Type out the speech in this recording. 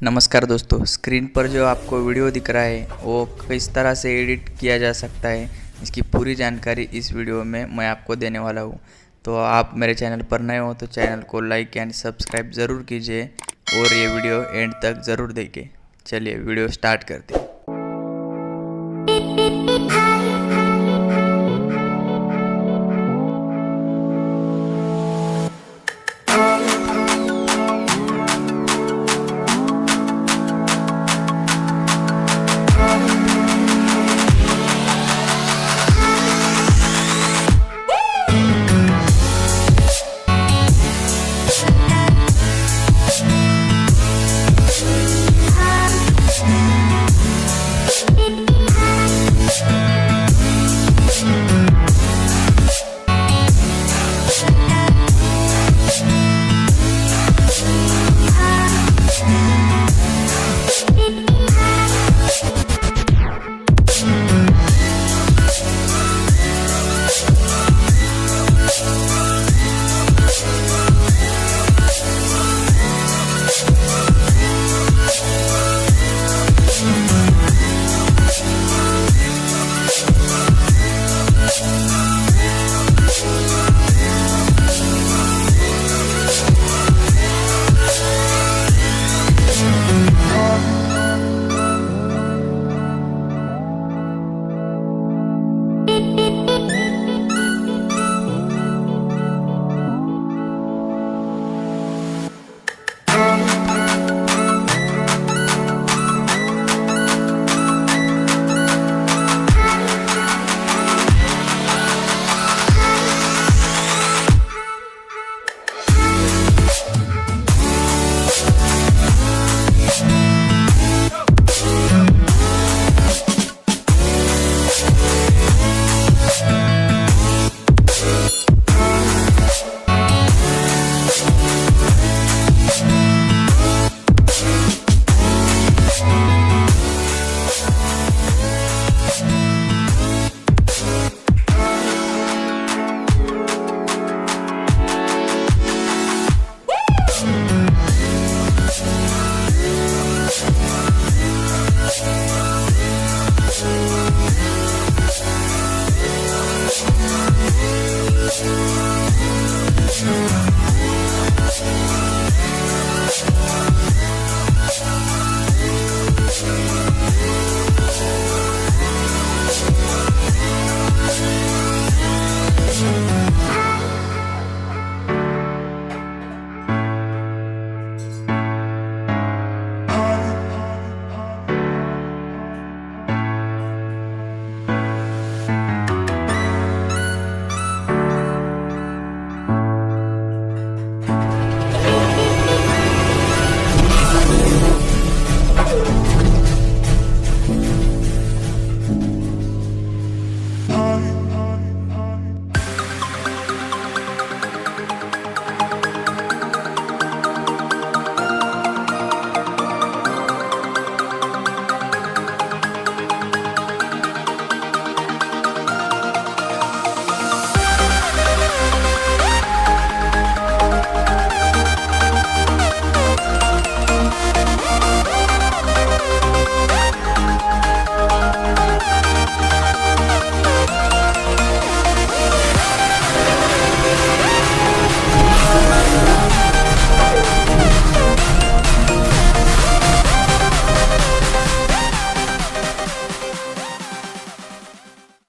नमस्कार दोस्तों, स्क्रीन पर जो आपको वीडियो दिख रहा है वो किस तरह से एडिट किया जा सकता है, इसकी पूरी जानकारी इस वीडियो में मैं आपको देने वाला हूँ। तो आप मेरे चैनल पर नए हो तो चैनल को लाइक एंड सब्सक्राइब ज़रूर कीजिए और ये वीडियो एंड तक ज़रूर देखिए। चलिए वीडियो स्टार्ट करते हैं।